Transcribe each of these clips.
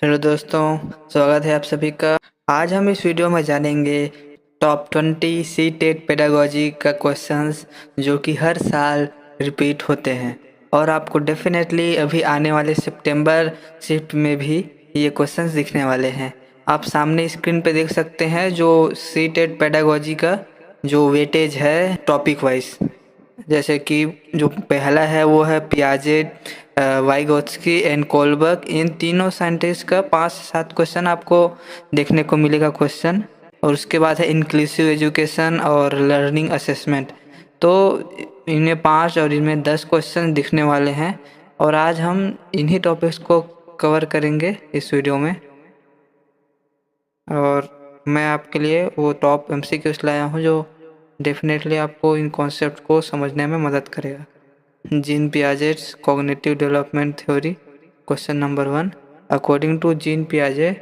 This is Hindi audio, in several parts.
हेलो दोस्तों, स्वागत है आप सभी का। आज हम इस वीडियो में जानेंगे टॉप 20 सी टेट पेडागोजी का क्वेश्चंस जो कि हर साल रिपीट होते हैं और आपको डेफिनेटली अभी आने वाले सितंबर शिफ्ट में भी ये क्वेश्चंस दिखने वाले हैं। आप सामने स्क्रीन पे देख सकते हैं जो सी टेट पेडागोजी का जो वेटेज है टॉपिक वाइज। जैसे कि जो पहला है वो है पियाजेट, वाइगोत्स्की एंड कोलबर्ग। इन तीनों साइंटिस्ट का 5 से 7 क्वेश्चन आपको देखने को मिलेगा क्वेश्चन। और उसके बाद है इंक्लूसिव एजुकेशन और लर्निंग असेसमेंट। तो इनमें 5 और इनमें 10 क्वेश्चन दिखने वाले हैं और आज हम इन्हीं टॉपिक्स को कवर करेंगे इस वीडियो में। और मैं आपके लिए वो टॉप एमसीक्यूज लाया हूँ जो डेफिनेटली आपको इन कॉन्सेप्ट को समझने में मदद करेगा। Jean Piaget's cognitive development theory. Question number 1. According to Jean Piaget,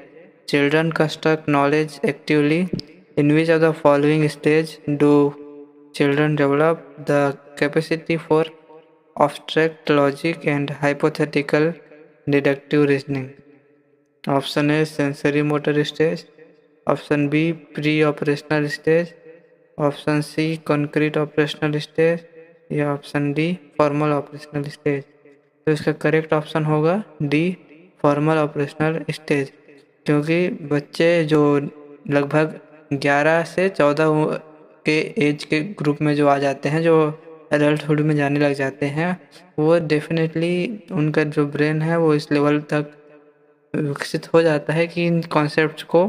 children construct knowledge actively. In which of the following stage do children develop the capacity for abstract logic and hypothetical deductive reasoning? Option A sensory motor stage, option B pre-operational stage, option C concrete operational stage या option D formal operational stage. तो इसका करेक्ट ऑप्शन होगा डी फॉर्मल ऑपरेशनल स्टेज, क्योंकि बच्चे जो लगभग 11 से 14 के एज के ग्रुप में जो आ जाते हैं, जो एडल्टहुड में जाने लग जाते हैं, वो डेफिनेटली उनका जो ब्रेन है वो इस लेवल तक विकसित हो जाता है कि इन कॉन्सेप्ट्स को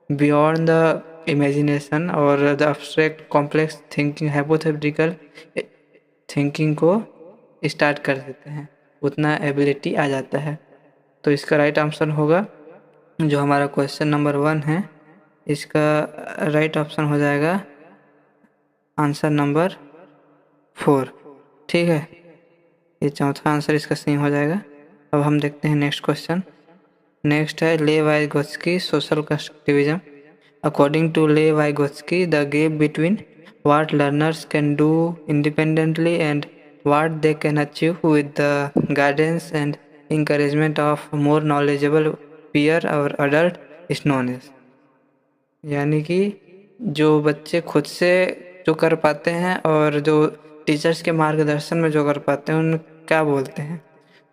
बियॉन्ड द इमेजिनेशन और the abstract complex thinking hypothetical thinking को स्टार्ट कर देते हैं, उतना एबिलिटी आ जाता है। तो इसका राइट आंसर होगा जो हमारा क्वेश्चन नंबर 1 है, इसका राइट ऑप्शन हो जाएगा आंसर नंबर 4। ठीक है, ये चौथा आंसर इसका सही हो जाएगा। अब हम देखते हैं नेक्स्ट क्वेश्चन। नेक्स्ट है ले Vygotsky social constructivism. According to Lev Vygotsky, the gap between what learners can do independently and what they can achieve with the guidance and encouragement of more knowledgeable peer or adult is known as। यानी कि जो बच्चे खुद से जो कर पाते हैं और जो टीचर्स के मार्गदर्शन में जो कर पाते हैं उन क्या बोलते हैं,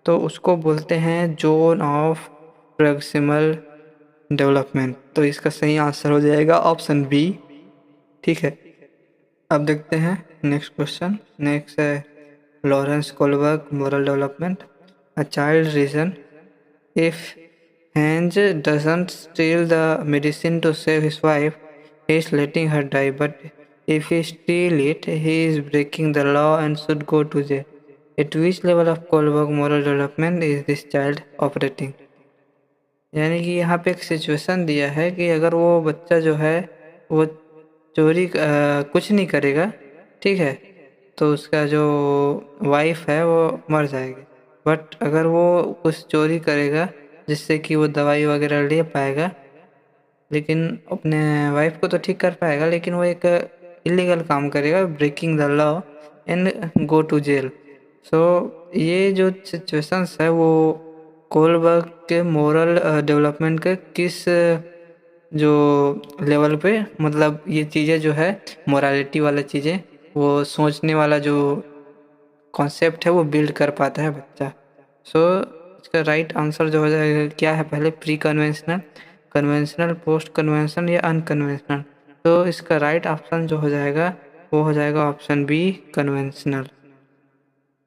तो उसको बोलते हैं जोन ऑफ प्रॉक्सिमल डेवलपमेंट। तो इसका सही आंसर हो जाएगा ऑप्शन बी। ठीक है, अब देखते हैं नेक्स्ट क्वेश्चन। नेक्स्ट है Lawrence Kohlberg moral development. A child reason if Heinz doesn't steal the medicine to save his wife he is letting her die, but if he steal it he is breaking the law and should go to jail. At which level of Kohlberg moral development is this child operating. यानी कि यहाँ पे एक सिचुएशन दिया है कि अगर वो बच्चा जो है वो चोरी कुछ नहीं करेगा, ठीक है, तो उसका जो वाइफ है वो मर जाएगी। बट अगर वो कुछ चोरी करेगा जिससे कि वो दवाई वगैरह ले पाएगा, लेकिन अपने वाइफ को तो ठीक कर पाएगा, लेकिन वो एक इलीगल काम करेगा, breaking the law and go to jail. So ये जो सिचुएशंस है वो कोलबर्ग के मोरल डेवलपमेंट के किस जो लेवल पे, मतलब ये चीज़ें जो है मोरालिटी वाला चीज़ें, वो सोचने वाला जो कॉन्सेप्ट है वो बिल्ड कर पाता है बच्चा। सो इसका राइट आंसर जो हो जाएगा क्या है, पहले pre conventional, conventional, post conventional या अनकन्वेंशनल। तो इसका राइट ऑप्शन जो हो जाएगा वो हो जाएगा ऑप्शन बी कन्वेंशनल।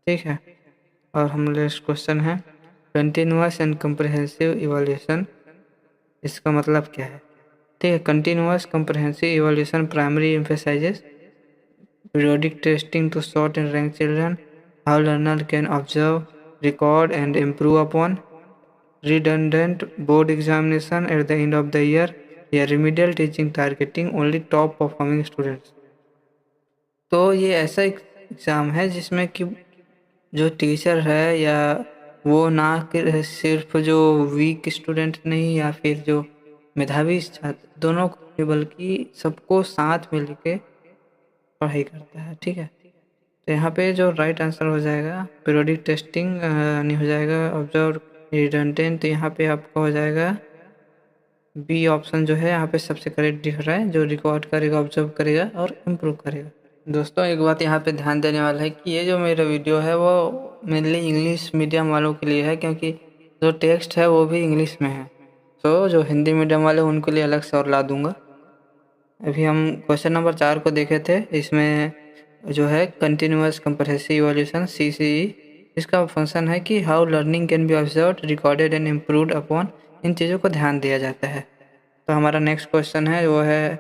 ठीक है, और हम नेक्स्ट क्वेश्चन है कंटिन्यूअस एंड कम्प्रहेंसिव इवोल्यूशन। इसका मतलब क्या है? ठीक है, continuous comprehensive evolution primary emphasises periodic testing to sort and rank children, how learner can observe, record and improve upon, redundant board examination at the end of the year, या remedial teaching targeting only top performing students। तो ये ऐसा एग्ज़ाम है जिसमें कि जो टीचर है या वो ना कि सिर्फ जो वीक स्टूडेंट नहीं या फिर जो मेधावी छात्र, दोनों को, बल्कि सबको साथ में लेके पढ़ाई करता है। ठीक है, तो यहाँ पे जो राइट आंसर हो जाएगा पीरियोडिक टेस्टिंग नहीं हो जाएगा, ऑब्जर्व रिडंडेंट, तो यहाँ पे आपका हो जाएगा बी ऑप्शन जो है यहाँ पे सबसे करेक्ट दिख रहा है, जो रिकॉर्ड करेगा, ऑब्जर्व करेगा और इम्प्रूव करेगा। दोस्तों एक बात यहाँ पे ध्यान देने वाला है कि ये जो मेरा वीडियो है वो मेनली इंग्लिश मीडियम वालों के लिए है, क्योंकि जो टेक्स्ट है वो भी इंग्लिश में है। तो जो हिंदी मीडियम वाले उनके लिए अलग से और ला दूंगा। अभी हम क्वेश्चन नंबर 4 को देखे थे। इसमें जो है कंटिन्यूअस कंप्रेसिव इवोल्यूशन CCE, इसका फंक्शन है कि how learning can be observed, recorded and improved upon, इन चीज़ों को ध्यान दिया जाता है। तो हमारा नेक्स्ट क्वेश्चन है वो है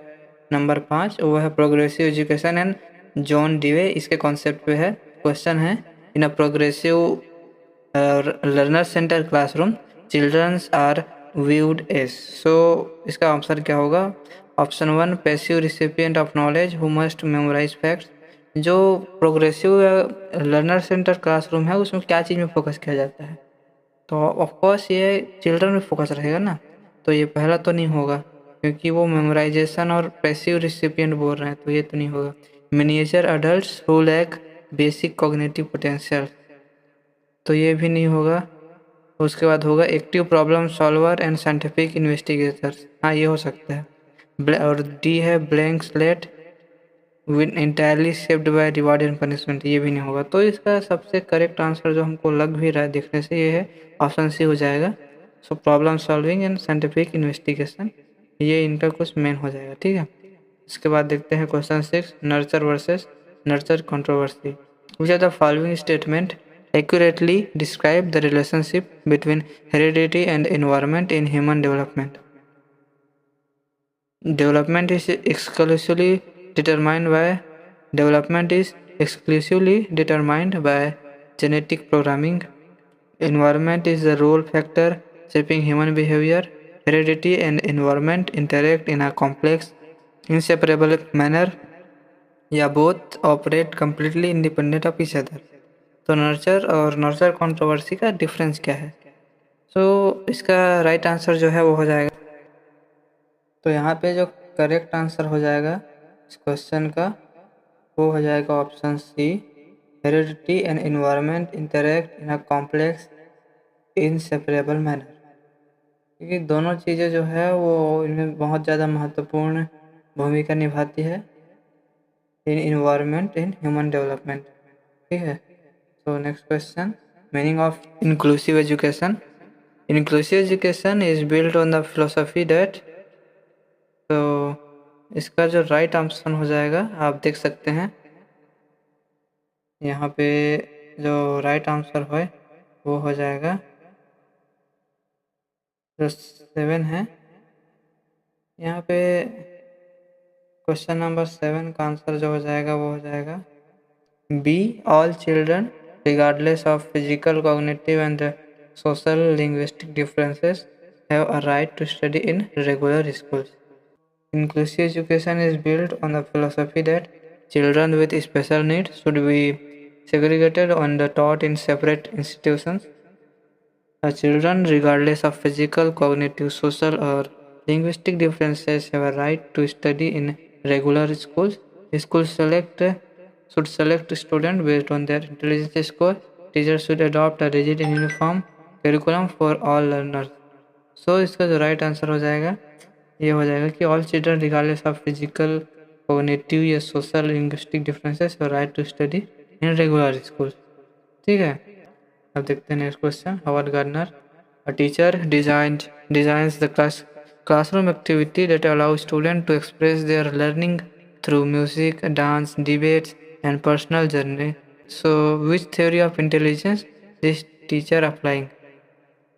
नंबर 5, वो है progressive education and John Dewey, इसके कॉन्सेप्ट पे है। क्वेश्चन है in a progressive learner centre classroom childrens are viewed as. So इसका आंसर क्या होगा? Option 1 passive recipient of knowledge who must memorise facts. जो प्रोग्रेसिव लर्नर सेंटर क्लासरूम है उसमें क्या चीज़ में फोकस किया जाता है? तो ऑफकोर्स ये चिल्ड्रन में फोकस रहेगा ना, तो ये पहला तो नहीं होगा, क्योंकि वो मेमोराइजेशन और पैसिव रिसिपिएंट बोल रहे हैं, तो ये तो नहीं होगा। Miniature adults who lack basic cognitive potential, तो ये भी नहीं होगा। उसके बाद होगा active problem solver and scientific investigators, हाँ ये हो सकता है। और डी है blank slate entirely shaped by reward and punishment, ये भी नहीं होगा। तो इसका सबसे करेक्ट आंसर जो हमको लग भी रहा है देखने से, ये है ऑप्शन सी हो जाएगा। So problem solving and scientific investigation, ये इनका कुछ मेन हो जाएगा, ठीक है। इसके बाद देखते हैं question 6, nurture versus nurture controversy. Which are the following statement accurately describe the relationship between heredity and environment in human development? Development is exclusively determined by genetic programming. Environment is the role factor shaping human behavior. Heredity and environment interact in a complex, inseparable manner, या both operate completely independent of each other. तो नर्चर और नर्चर कंट्रोवर्सी का डिफरेंस क्या है? सो इसका राइट आंसर जो है वो हो जाएगा, तो यहाँ पे जो करेक्ट आंसर हो जाएगा इस क्वेश्चन का वो हो जाएगा option C, heredity and environment interact in a complex inseparable manner, क्योंकि दोनों चीज़ें जो है वो इनमें बहुत ज़्यादा महत्वपूर्ण भूमिका निभाती है इन एनवायरनमेंट इन ह्यूमन डेवलपमेंट, ठीक है। So next question, meaning of inclusive education. Inclusive education is built on the philosophy that, तो इसका जो राइट आंसर हो जाएगा आप देख सकते हैं यहाँ पे, जो राइट आंसर है वो हो जाएगा जो 7 है। यहाँ पे क्वेश्चन नंबर 7 का आंसर जो हो जाएगा वो हो जाएगा B, all children regardless of physical, cognitive and social linguistic differences have a right to study in regular schools. Inclusive education is built on the philosophy that children with special needs should be segregated and taught in separate institutions. Children regardless of physical, cognitive, social or linguistic differences have a right to study in regular schools. Schools should select students based on their intelligence score. Teachers should adopt a rigid and uniform curriculum for all learners. So इसका जो राइट आंसर हो जाएगा ये हो जाएगा कि all children regardless of physical, cognitive या social linguistic differences have right to study in regular school, ठीक है। अब देखते हैं next question, Howard Gardner, a teacher designs the classroom activity that allows students to express their learning through music, dance, debates, and personal journey. So, which theory of intelligence this teacher applying?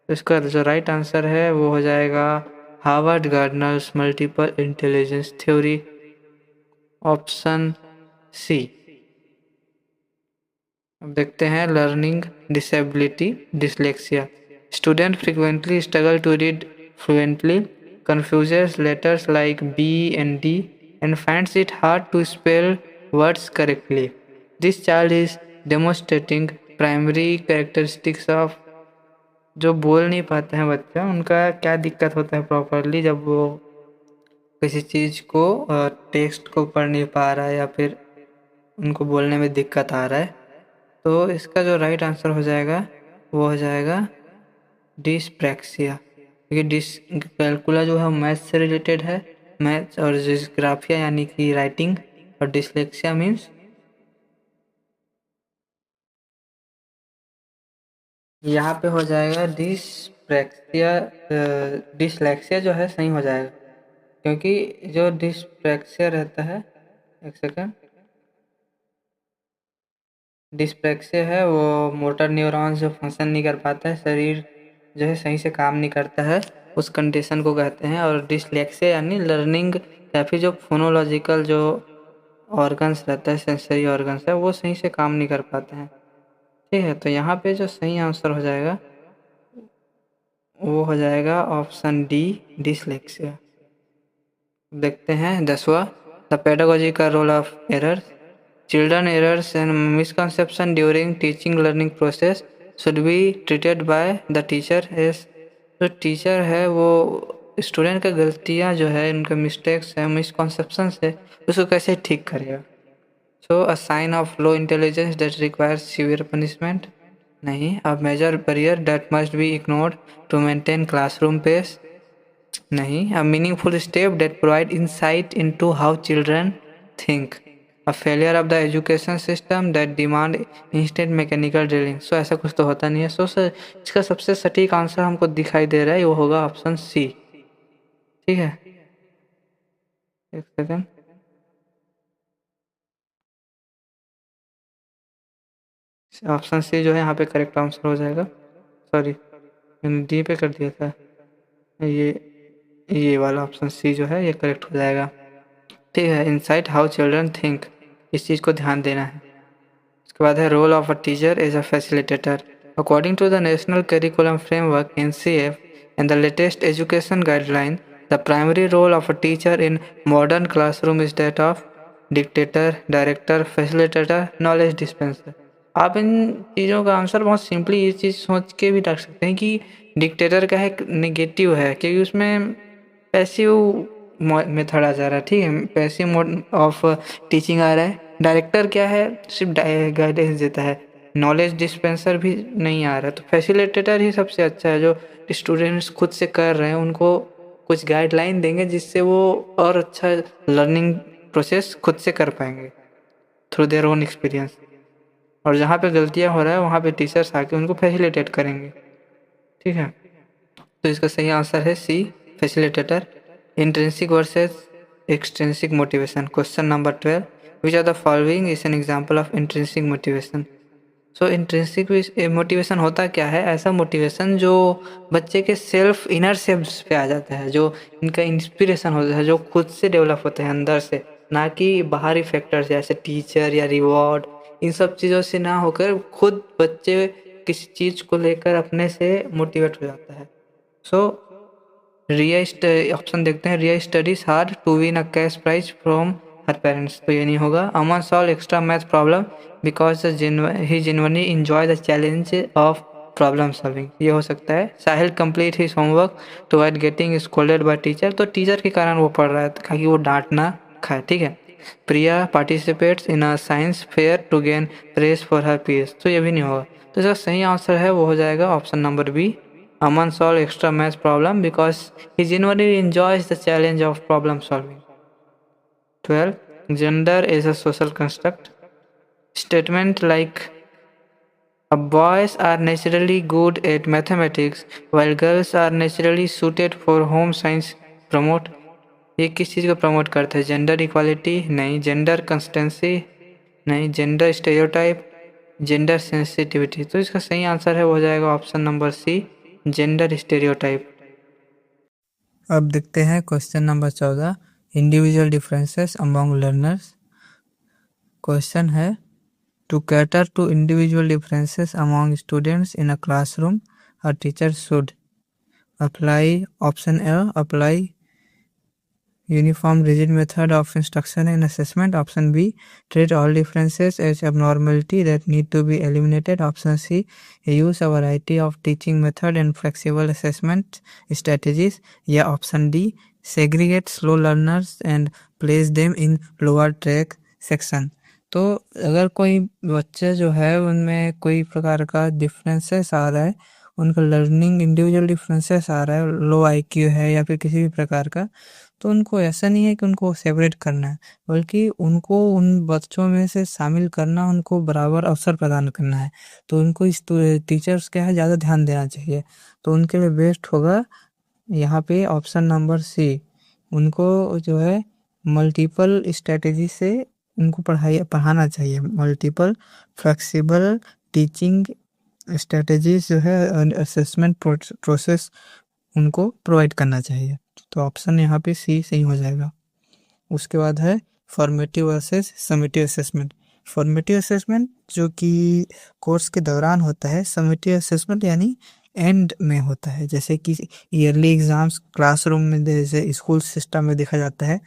इसका जो राइट आंसर है वो हो जाएगा Harvard Gardner's multiple intelligence theory, option C. अब देखते हैं learning disability dyslexia. Student frequently struggle to read fluently, confuses letters like B and D, and finds it hard to spell words correctly. This child is demonstrating primary characteristics of, जो बोल नहीं पाते हैं बच्चा, उनका क्या दिक्कत होता है प्रॉपरली जब वो किसी चीज़ को टेक्स्ट को पढ़ नहीं पा रहा है या फिर उनको बोलने में दिक्कत आ रहा है। तो इसका जो राइट आंसर हो जाएगा वो हो जाएगा डिसप्रैक्सिया, क्योंकि डिसकैलकुला जो है मैथ्स से रिलेटेड है, मैथ्स, और डिस्ग्राफिया यानी कि राइटिंग, और डिसलेक्सिया मीन्स यहाँ पे हो जाएगा डिसप्रैक्सिया। डिसलेक्सिया जो है सही हो जाएगा, क्योंकि जो डिसप्रैक्सिया रहता है, एक सेकेंड, डिसप्रैक्सिया है वो मोटर न्यूरॉन्स जो फंक्शन नहीं कर पाता है, शरीर जो है सही से काम नहीं करता है, उस कंडीशन को कहते हैं। और डिसलेक्सिया यानी लर्निंग या फिर जो फोनोलॉजिकल जो ऑर्गन्स रहता है, सेंसरी ऑर्गन्स है, वो सही से काम नहीं कर पाते हैं। ठीक है, तो यहाँ पे जो सही आंसर हो जाएगा वो हो जाएगा ऑप्शन डी, डिसलेक्सिया। देखते हैं 10वां, the pedagogical role of errors. Children errors and misconception during teaching learning process should be treated by the teacher as, जो टीचर है वो स्टूडेंट का गलतियाँ जो है, उनके मिस्टेक्स है, मिसकंसेप्शंस है, उसको कैसे ठीक करेगा। So a sign of low intelligence that requires severe punishment, नहीं। A major barrier that must be ignored to maintain classroom pace, नहीं। A meaningful step that provide insight into how children think, a failure of the education system that demand instant mechanical drilling. So ऐसा कुछ तो होता नहीं है। सो सर इसका सबसे सटीक आंसर हमको दिखाई दे रहा है, वो होगा ऑप्शन सी। ठीक है, एक सेकेंड, ऑप्शन सी जो है यहाँ पे करेक्ट आंसर हो जाएगा। सॉरी, मैंने डी पे कर दिया था, ये वाला ऑप्शन सी जो है ये करेक्ट हो जाएगा। ठीक है, इनसाइट हाउ चिल्ड्रन थिंक, इस चीज़ को ध्यान देना है। उसके बाद है role of a teacher as a facilitator. According to the national curriculum framework (NCF) and the latest education guideline, the primary role of a teacher in modern classroom is that of dictator, director, facilitator, knowledge dispenser। आप इन चीज़ों का आंसर बहुत सिंपली ये चीज़ सोच के भी रख सकते हैं कि डिक्टेटर का है नेगेटिव है, क्योंकि उसमें पैसिव मेथड आ जा रहा है। ठीक है, पैसिव मोड ऑफ टीचिंग आ रहा है। डायरेक्टर क्या है, सिर्फ गाइडेंस देता है, नॉलेज डिस्पेंसर भी नहीं आ रहा है। तो फैसिलिटेटर ही सबसे अच्छा है, जो स्टूडेंट्स खुद से कर रहे हैं उनको कुछ गाइडलाइन देंगे जिससे वो और अच्छा लर्निंग प्रोसेस खुद से कर पाएंगे थ्रू देयर ओन एक्सपीरियंस। और जहाँ पे गलतियाँ हो रहा है वहाँ पे टीचर्स आके उनको फैसिलिटेट करेंगे। ठीक है, तो इसका सही आंसर है C, facilitator. Intrinsic versus extrinsic motivation, question number 12, which are the following is an example of intrinsic motivation. So intrinsic motivation होता क्या है, ऐसा मोटिवेशन जो बच्चे के सेल्फ इनर सेल्फ पे आ जाता है, जो इनका इंस्पिरेशन होता है, जो खुद से डेवलप होते हैं अंदर से, ना कि बाहरी फैक्टर्स जैसे टीचर या रिवॉर्ड, इन सब चीज़ों से ना होकर खुद बच्चे किसी चीज़ को लेकर अपने से मोटिवेट हो जाता है। सो रिया ऑप्शन देखते हैं, Riya studies hard to win a cash prize from her parents, तो ये नहीं होगा। Aman solve extra math problem because he genuinely enjoy the challenge of problem solving, ये हो सकता है। Sahil complete his homework to avoid getting scolded by teacher, तो टीचर के कारण वो पढ़ रहा है ताकि वो डांट ना खाए। ठीक है, Priya participates in a science fair to gain praise for her peers, तो ये भी नहीं होगा। तो इसका सही आंसर है वो हो जाएगा option number B, Aman solve extra math problem because he genuinely enjoys the challenge of problem solving. 12. Gender is a social construct. Statement like boys are naturally good at mathematics while girls are naturally suited for home science promote, ये किस चीज़ को प्रमोट करता है, जेंडर इक्वालिटी नहीं, जेंडर कंसिस्टेंसी नहीं, जेंडर स्टेरियोटाइप, जेंडर सेंसिटिविटी। तो इसका सही आंसर है वो हो जाएगा option number C, gender stereotype. अब देखते हैं question number 14, individual differences among learners. Question है, to cater to individual differences among students in a classroom a teacher should apply, option A apply uniform rigid method of instruction and assessment, option B treat all differences as abnormality that need to be eliminated, option C use a variety of teaching method and flexible assessment strategies, या option D segregate slow learners and place them in lower track section। तो अगर कोई बच्चे जो है उनमें कोई प्रकार का डिफरेंसेस आ रहा है उनका लर्निंग इंडिविजुअल डिफरेंसेस आ रहा है, लो IQ है या फिर किसी भी प्रकार का, तो उनको ऐसा नहीं है कि उनको सेपरेट करना है, बल्कि उनको उन बच्चों में से शामिल करना, उनको बराबर अवसर प्रदान करना है। तो उनको इस टीचर्स क्या है ज़्यादा ध्यान देना चाहिए। तो उनके लिए बेस्ट होगा यहाँ पे ऑप्शन नंबर सी। उनको जो है मल्टीपल स्ट्रेटेजी से उनको पढ़ाना चाहिए। मल्टीपल फ्लेक्सिबल टीचिंग स्ट्रेटेजीज जो है असेसमेंट प्रोसेस उनको प्रोवाइड करना चाहिए। तो ऑप्शन यहाँ पे सी सही हो जाएगा। उसके बाद है formative versus summative assessment. Formative assessment जो कि कोर्स के दौरान होता है, समेटिव असेसमेंट यानी एंड में होता है। जैसे कि ईयरली एग्जाम्स क्लासरूम में जैसे स्कूल सिस्टम में देखा जाता है,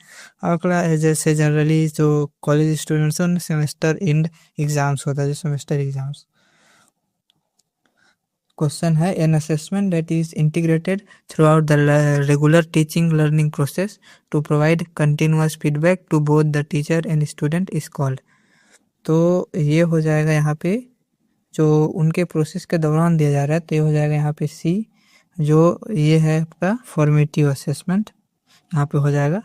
और जैसे जनरली जो कॉलेज स्टूडेंट्स हैं सेमेस्टर एंड एग्जाम्स होता है, जो सेमेस्टर एग्जाम्स। क्वेश्चन है an assessment that is integrated throughout the regular teaching learning process to provide continuous feedback to both the teacher and student is called. तो ये हो जाएगा यहाँ पे जो उनके प्रोसेस के दौरान दिया जा रहा है, तो ये हो जाएगा यहाँ पे सी, जो ये है आपका फॉर्मेटिव असेसमेंट यहाँ पे हो जाएगा।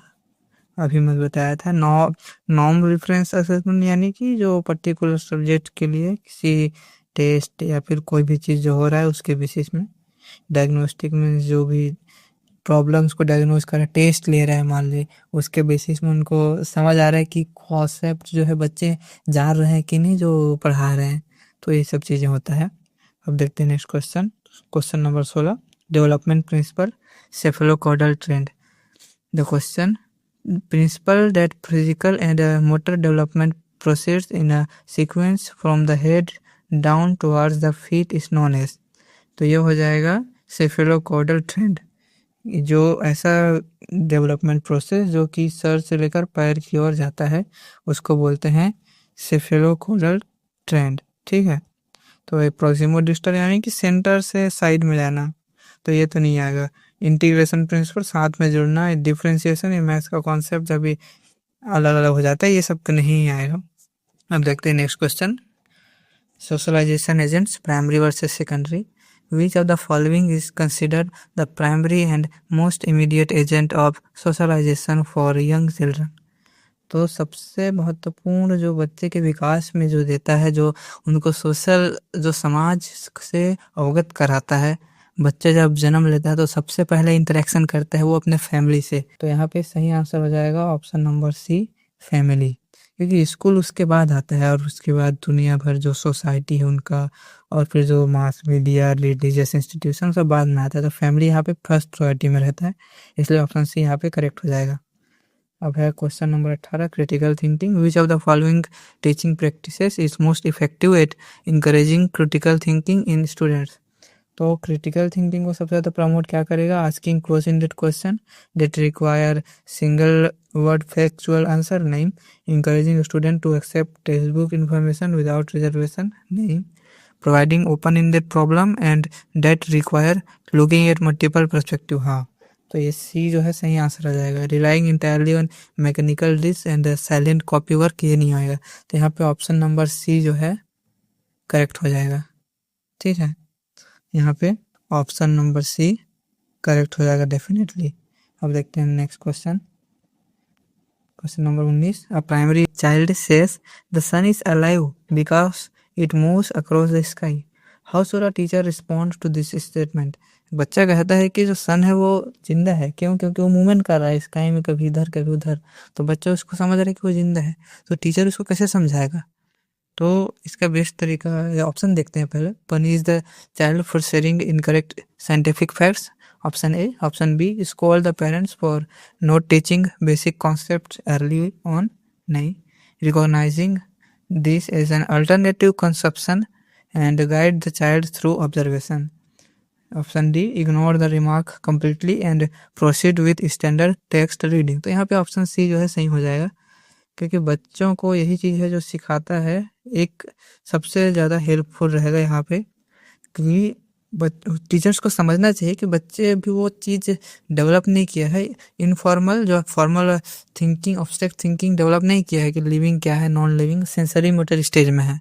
अभी मैं बताया था नॉर्म रेफरेंस असेसमेंट यानी कि जो पर्टिकुलर सब्जेक्ट के लिए किसी टेस्ट या फिर कोई भी चीज़ जो हो रहा है उसके बेसिस में डायग्नोस्टिक में जो भी प्रॉब्लम्स को डायग्नोज कर टेस्ट ले रहा है मान ली, उसके बेसिस में उनको समझ आ रहा है कि कॉन्सेप्ट जो है बच्चे जान रहे हैं कि नहीं जो पढ़ा रहे हैं। तो ये सब चीज़ें होता है। अब देखते हैं next question. Question number 16, development principle cephalocaudal trend. The question, principle that physical and motor development proceeds in a sequence from the head down towards the feet is known as। तो ये हो जाएगा सेफेलोकॉर्डल ट्रेंड। जो ऐसा डेवलपमेंट प्रोसेस जो कि सर से लेकर पैर की ओर जाता है उसको बोलते हैं सेफेलोकॉर्डल ट्रेंड। ठीक है, तो प्रोक्सिमो डिस्टल यानी कि सेंटर से साइड में जाना, तो ये तो नहीं आएगा। इंटीग्रेशन प्रिंसिपल साथ में जुड़ना, डिफ्रेंशिएशन, ये मैथ्स का कॉन्सेप्ट जब भी अलग अलग हो जाता है, ये सब नहीं आएगा। अब देखते हैं next question. Socialization agents primary versus secondary, which of the following is considered the primary and most immediate agent of socialization for young children. तो सबसे महत्वपूर्ण जो बच्चे के विकास में जो देता है, जो उनको सोशल जो समाज से अवगत कराता है, बच्चा जब जन्म लेता है तो सबसे पहले इंटरेक्शन करता है वो अपने फैमिली से। तो यहाँ पे सही आंसर हो जाएगा ऑप्शन नंबर सी, फैमिली। क्योंकि स्कूल उसके बाद आता है और उसके बाद दुनिया भर जो सोसाइटी है उनका, और फिर जो मास मीडिया, रिलीजियस इंस्टीट्यूशन सब बाद में आता है। तो फैमिली यहाँ पे फर्स्ट प्रायोरिटी में रहता है, इसलिए ऑप्शन सी यहाँ पे करेक्ट हो जाएगा। अब है question number 18, critical thinking. Which of the following teaching practices is most effective at encouraging critical thinking in students. तो क्रिटिकल थिंकिंग को सबसे ज़्यादा प्रमोट क्या करेगा? Asking close ended question that require single word factual answer, नहीं। Encouraging student to accept textbook information without reservation, नहीं। Providing open ended problem and that require looking at multiple perspective, हाँ। तो ये सी जो है सही आंसर आ जाएगा। Relying entirely on mechanical drill and silent copy work, ये नहीं आएगा। तो यहाँ पे ऑप्शन नंबर सी जो है करेक्ट हो जाएगा। ठीक है, यहाँ पे ऑप्शन नंबर सी करेक्ट हो जाएगा डेफिनेटली। अब देखते हैं next question. Question number 19, a primary child says the sun is alive because it moves across the sky, how should a teacher respond to this statement. बच्चा कहता है कि जो सन है वो जिंदा है, क्यों? क्योंकि वो मूवमेंट कर रहा है स्काई में, कभी इधर कभी उधर। तो बच्चा उसको समझ रहा है कि वो जिंदा है, तो टीचर उसको कैसे समझाएगा? तो इसका बेस्ट तरीका, ऑप्शन देखते हैं पहले। Punish the child for sharing incorrect scientific facts, option A. Option B, scold the parents for not teaching basic concept early on, नहीं। Recognizing this as an alternative conception and guide the child through observation, option D, ignore the remark completely and proceed with standard text reading. तो यहाँ पे ऑप्शन सी जो है सही हो जाएगा, क्योंकि बच्चों को यही चीज़ है जो सिखाता है, एक सबसे ज़्यादा हेल्पफुल रहेगा यहाँ पे। क्योंकि टीचर्स को समझना चाहिए कि बच्चे भी वो चीज़ डेवलप नहीं किया है, इनफॉर्मल जो formal thinking, obstruct thinking develop नहीं किया है कि लिविंग क्या है, non living, sensory motor stage में है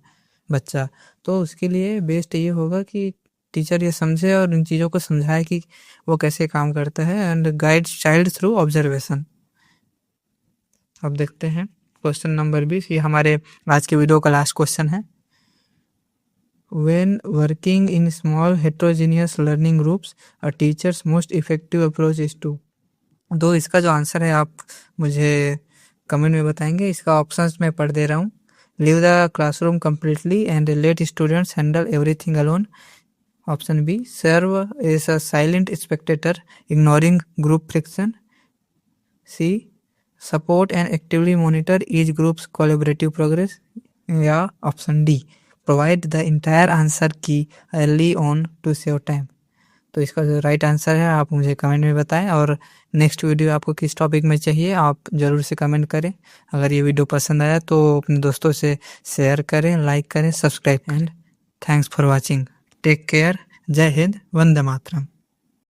बच्चा। तो उसके लिए बेस्ट ये होगा कि टीचर ये समझे और इन चीज़ों को समझाए कि वो कैसे काम करता है, and guide child through observation. अब देखते हैं क्वेश्चन नंबर 20। ये हमारे आज के वीडियो का लास्ट क्वेश्चन है। When working in small heterogeneous learning groups, a teacher's most effective approach is to। तो इसका जो आंसर है आप मुझे कमेंट में बताएंगे। इसका ऑप्शंस मैं पढ़ दे रहा हूँ। Leave the classroom completely and let students handle everything alone। Option B, serve as a silent spectator ignoring group friction। C, support and actively monitor each group's collaborative progress। या option D, provide the entire answer की early on to save time. तो इसका जो राइट आंसर है आप मुझे कमेंट में बताएं, और नेक्स्ट वीडियो आपको किस टॉपिक में चाहिए आप ज़रूर से कमेंट करें। अगर ये वीडियो पसंद आया तो अपने दोस्तों से शेयर करें, लाइक करें, subscribe. And thanks for watching. Take care. जय हिंद, वंदे मातरम।